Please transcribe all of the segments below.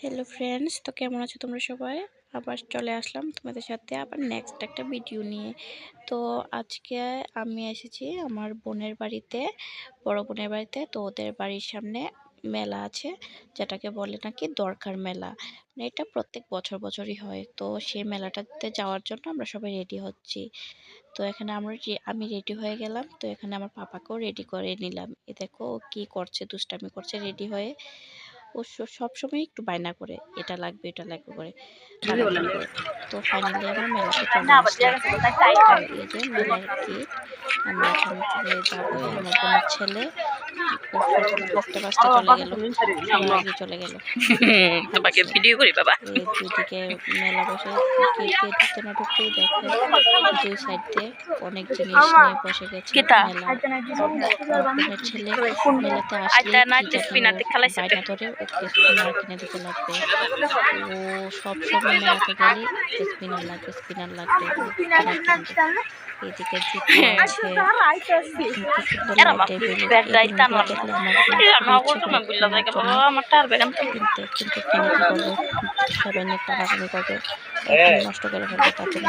Hello friends, তো কেমন আছো তোমরা সবাই? আবার চলে আসলাম তোমাদের সাথে আবার নেক্সট একটা ভিডিও নিয়ে। তো আজকে আমি এসেছি আমার বোনের বাড়িতে, বড় বোনের বাড়িতে। তো ওদের বাড়ির সামনে মেলা আছে, যেটাকে বলে নাকি দরকার মেলা। মানে এটা প্রত্যেক বছরই হয়। তো সেই মেলাটাতে যাওয়ার জন্য আমরা সবাই রেডি হচ্ছি। তো এখানে আমি রেডি হয়ে গেলাম। তো এখানে আমার পাপাকেও রেডি করে নিলাম। এ দেখো ও কি করছে, দুষ্টামি করছে রেডি হয়ে। ও সবসময় একটু বায়না করে এটা লাগবে করে টানাটানি করে। তো ফাইনালি আমরা মেলাতে চলে আসলাম। তো এই যে মেলার গেট, আমরা এখান থেকে যাবো। আমার বোনের ছেলে ও বাঁচতে চলে গেল, সবার আগে চলে গেল। তোমাকে ভিডিও করি বাবা। দুইদিকে মেলা বসে, গেট দিয়ে ঢুকতে না ঢুকতেই দেখো দুই সাইড দিয়ে অনেক জিনিস নিয়ে বসে গেছে মেলা। বোনের ছেলে মেলাতে আসলে বায়না ধরে ওকে স্পিনার কিনে দিতে লাগবে। ও সবসময় মেলাতে গেলে স্পিনার লাগবে এদিকে জুতো আছে, কি সুন্দর লাইটে বেলুন। এগুলো দেখলে আমার কিনতে, কিন্তু কিনে কি করবো, সবাই নিয়ে টানাটানি করবে, নষ্ট করে ফেলবে। তার জন্য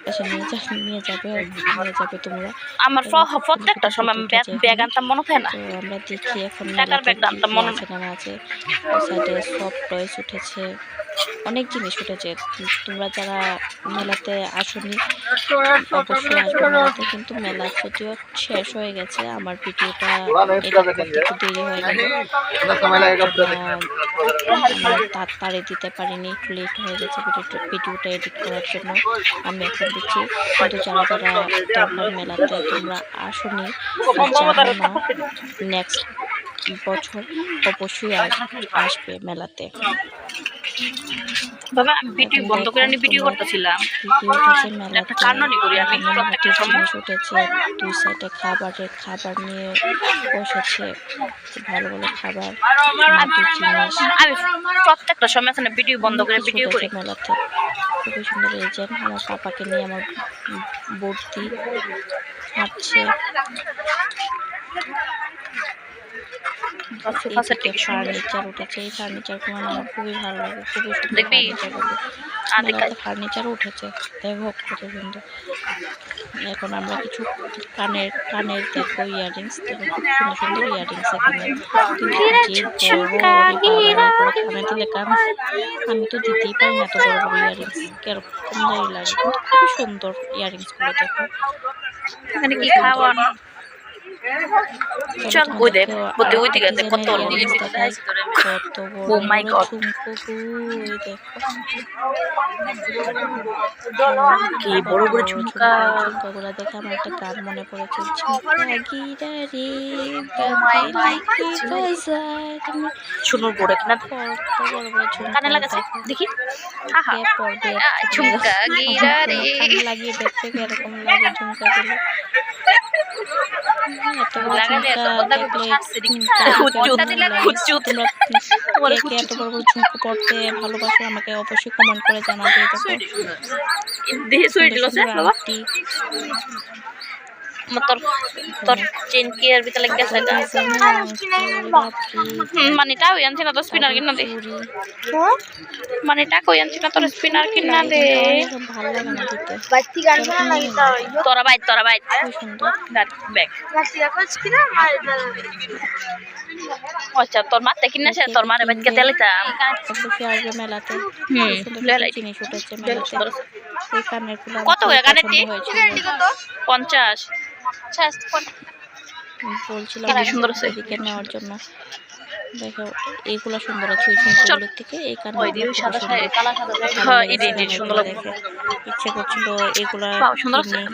এসে নিয়ে যাবে তোমরা। আমার প্রত্যেকটা সময় ব্যাগ আনতাম মনে থাকে না। তো আমরা দেখি এখন মেলাতে কি আছে না আছে। ওই সাইডে সব টয়েস উঠেছে, অনেক জিনিস উঠেছে। তোমরা যারা মেলাতে আসনি অবশ্যই আসবে মেলাতে। কিন্তু মেলা যদিও শেষ হয়ে গেছে, আমার ভিডিওটা এডিট করতে একটু দেরি হয়ে গেল, তাড়াতাড়ি দিতে পারিনি, একটু লেট হয়ে গেছে ভিডিওটা এডিট করার জন্য। আমি এখন দিচ্ছি। কিন্তু যারা দরকার মেলাতে তোমরা আসনি, জানো না, নেক্সট বছর অবশ্যই আসবে মেলাতে। বাবা আমি ভিডিও বন্ধ করে ভিডিও করতেছিলাম। একটা কান্নানি করি আমি প্রত্যেকটা জিনিস উঠেছে। দুই সাইডে খাবার নিয়ে বসেছে, ভালো খাবার, জিনিস। আমি প্রত্যেকটা সময় ভিডিও বন্ধ করে ভিডিও করি মেলাতে। খুবই সুন্দর। এই যে আমার পাপাকে নিয়ে আমার বর্তি হাঁটছে। ফার্নিচার উঠেছে, এই ফার্নিচার গুলো আমার খুবই ভালো লাগে, খুবই সুন্দর ফার্নিচার। ফার্নিচার উঠেছে, দেখো কত সুন্দর। এখন আমরা কিছু কানের দেখো ইয়ারিংস, দেখো খুব সুন্দর সুন্দর ইয়ারিংস এখানে। কানে দিলে আমি তো দিতেই পারি না, এত বড় বড় ইয়ারিংস কিরকম জানি লাগে, কিন্তু খুবই সুন্দর ইয়ারিংস গুলো দেখো। এখানে কি খাওয়া চল ওই দেখ ওই দিকে কত ও মাই গড কি বড় বড় ঝুমকাগুলো দেখে আমার একটা গান মনে পড়েছে, শুনুর বড় কিনা বড় বড় কানে লাগাছে দেখি পড়বে ঝুমকা গিরা রে লাগিয়ে দেখতে এরকম লাগে ঝুমকাগুলো। এত বড় ঝুমকো পড়তে ভালোবাসো আমাকে অবশ্যই কমেন্ট করে জানাবে। তোর চেন কি এর ভিতরে গেছে মানিটা ওই আনছি না, তো স্পিনার কিনা দে মানিটা কই আনছি না, তোর স্পিনার কিনা দে। ভালো লাগে না দিতে, তোরা বাইট খুব সুন্দর ব্যাগ। আচ্ছা তোর মাতে কিনা সে তোর মারে বাইটকে তেলিতাম অবশ্যই আসবে মেলাতে। জিনিস উঠেছে মেলাতে। এই কানের কত করে কানের 50 বলছিলাম সুন্দর এদিকে নেওয়ার জন্য। দেখো এইগুলা সুন্দর আছে, ওই ঝুমকোগুলোর থেকে এই কানের সুন্দর দেখে ইচ্ছে করছিল এগুলা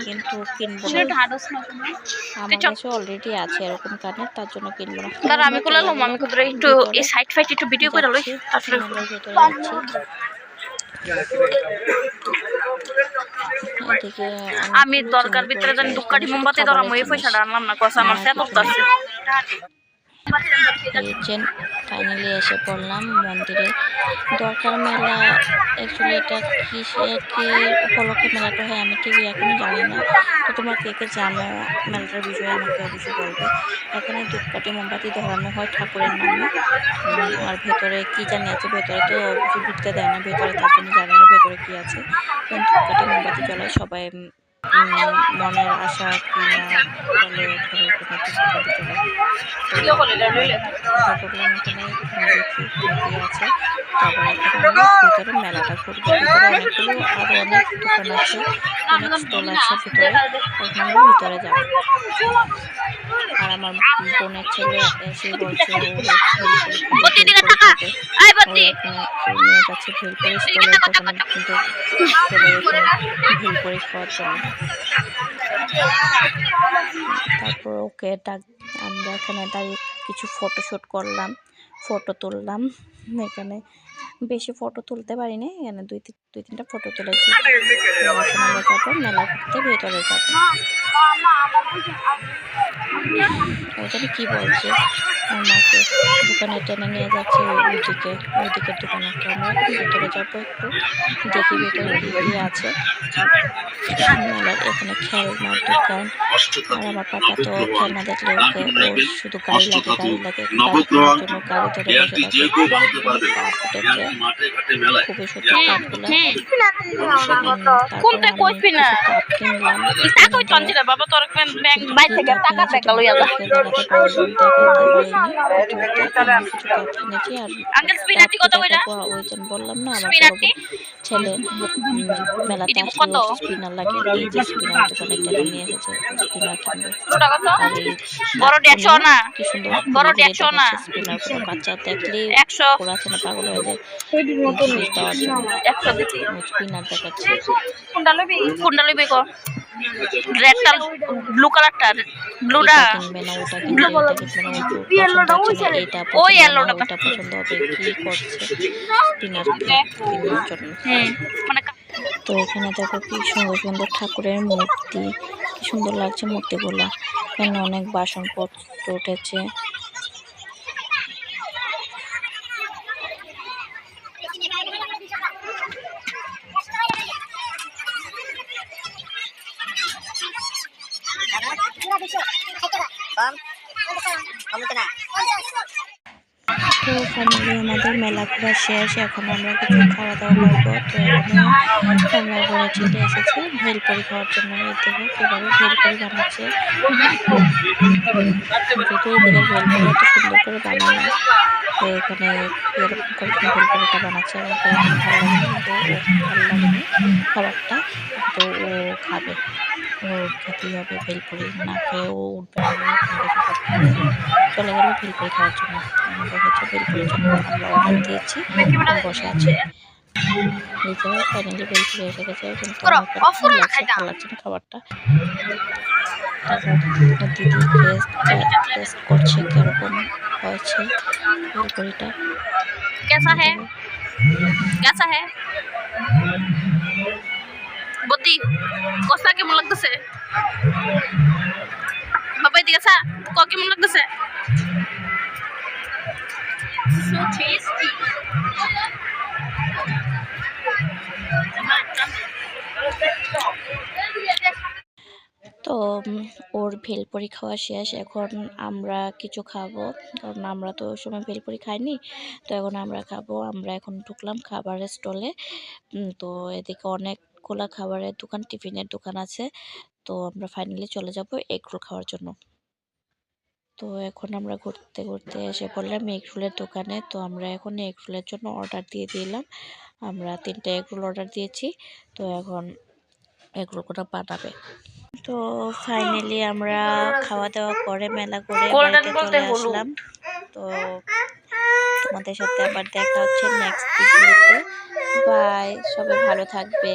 কিন্তু কিনবো না। আমার কাছে অলরেডি আছে এরকম কানের, তার জন্য কিনবো না। আমি করলাম আমি একটু এই সাইড ফাইট একটু ভিডিও করে লই, তারপরে ভেতরে যাচ্ছি। আমি দরকার ভিতরে জানি দুকাটি মোমবাতি ধরাম, এই পয়সাটা আনলাম না, কস আমার সেট আছে। এই যে ফাইনালি এসে পড়লাম মন্দিরে। দরকার মেলা অ্যাকচুয়ালি এটা কি উপলক্ষে মেলাটা হয় আমি ঠিক এখনো জানি না। তো তোমরা কে কে জানো মেলাটার বিষয়ে আমাকে অবশ্যই বলবে। এখানে ধূপকাঠি মোমবাতি ধরানো হয় ঠাকুরের নামে। আর ভেতরে কি জানি আছে, ভেতরে তো অবশ্যই ঢুকতে দেয় না ভেতরে, তার জন্য জানি না ভেতরে কি আছে। ধূপকাঠি মোমবাতি জ্বলায় সবাই, মনের আশা কি না বলে এখানে ধূপকাঠি জ্বলায়। ঢুকলাম এখানে, দেখি কি আছে। তারপর এখন আমরা ভিতরে মেলাটা ঘুরবো। ভিতরে অনেকগুলো আরো অনেক দোকান আছে, অনেক স্টল আছে ভিতরে। এখন আমরা ভিতরে যাবো। আর আমার বোনের ছেলে এসে বলছে ও নিয়ে যাচ্ছে ভেলপুরি স্টলের দোকানে, কিন্তু ভেলপুরি খাওয়ার জন্য। তারপর ওকে আমরা এখানে দাঁড়িয়ে কিছু ফটোশ্যুট করলাম, ফটো তুললাম। এখানে বেশি ফটো তুলতে পারিনি, এখানে দুই তিনটা ফটো তুলেছি। এখন আমরা যাবো মেলা ঘুরতে, ভেতরে যাবো। ওইখানে কি বলছে আমাকে দোকানে টেনে নিয়ে যাচ্ছে ওইদিকের দোকানে। তো আমরা ভেতরে যাবো, একটু দেখি ভেতরে কি কি আছে। মেলার এখানে খেলনার দোকান। আর আমার পাপা তো খেলনা দেখলে ওকে ওর শুধু গাড়ি লাগে গাড়ি কেনার জন্য গাড়ি ধরে বসে থাকে। কাঠ উঠেছে, খুবই সুন্দর কাঠগুলো। কোনটা কইবি না কাঠ কিনলাম। টাকা হইতো না বাবা তোর ব্যাংক বাই থেকে টাকা টাকা লইয়া যা আঙ্কেল স্পিনারটি কত কইরা বললাম না আমার স্পিনারটি ছেলে মেলাতে আসলে স্পিনার লাগে। এই যে স্পিনার দোকানে টেনে নিয়ে এসেছে, স্পিনার কিনবে। ছোটটা কত আর এই বড় 150 না কি সুন্দর বড় 150 না স্পিনার গুলো বাচ্চা দেখলে 100 ওরাছে না পাগল হয়ে যায় দেওয়ার জন্য। 100 দিছি স্পিনার দেখাচ্ছে। কোনটা লইবি কো রেডটা ব্লু কালারটা ব্লুটা কিনবে না ওটা কিনবে, এটা কিনবে না, এটা ওই ইয়েলোটা ওটা পছন্দ হবে। কি করছে স্পিনার কেনার জন্য। মানে তো এখানে দেখো কি সুন্দর সুন্দর ঠাকুরের মূর্তি, কি সুন্দর লাগছে মূর্তিগুলা। এখানে অনেক বাসনপত্র উঠেছে। তো ফাইনালি আমাদের মেলা ঘোরা শেষ। এখন আমরা কিছু খাওয়া দাওয়া করবো। তো এখানে আমরা ঘরে চলে এসেছি ভেলপুরি খাওয়ার জন্য। দেখো কীভাবে ভেলপুরি বানাচ্ছে, যদিও এদিকে ভেলপুরি এত সুন্দর করে বানানো। তো এখানে এরকম করে ভেলপুরিটা বানাচ্ছে, আমাকে ভালো লাগেনি, কিন্তু ভালো লাগেনি খাবারটা, তো ও খাবে, ও খেতেই হবে ভেলপুরি, না খেয়ে ও উঠবে না। চলে গেল ভেলপুরি খাওয়ার জন্য। আমরা হচ্ছে ভেলপুরির জন্য আমরা অর্ডার দিয়েছি, বসে আছি। এই যে ফাইনালি ভেলপুরি এসে গেছে, কিন্তু ভালো লাগছে না খাবারটা। তারপর দিদি টেস্ট করছে কিরকম হয়েছে ভেলপুরিটা। कैसा है বদি কসা কেমন লাগতেছে বাবা এদিকে আসা কেমন লাগতেছে so tasty তো ওর ভেলপুরি খাওয়া শেষ। এখন আমরা কিছু খাবো, কারণ আমরা তো ওই সময় ভেলপুরি খাইনি। তো এখন আমরা খাবো। আমরা এখন ঢুকলাম খাবারের স্টলে। তো এদিকে অনেকগুলা খাবারের দোকান, টিফিনের দোকান আছে। তো আমরা ফাইনালি চলে যাব এগরোল খাওয়ার জন্য। তো এখন আমরা ঘুরতে ঘুরতে এসে পড়লাম এগরোলের দোকানে। তো আমরা এখন এগরোলের জন্য অর্ডার দিয়ে দিলাম। আমরা 3টা এগরোল অর্ডার দিয়েছি। তো এখন এগরোলটা বানাবে। তো ফাইনালি আমরা খাওয়া দাওয়া করে মেলা করে বাড়িতে চলে আসলাম। তো তোমাদের সাথে আবার দেখা হচ্ছে নেক্সট ভিডিওতে। বাই, সবাই ভালো থাকবে।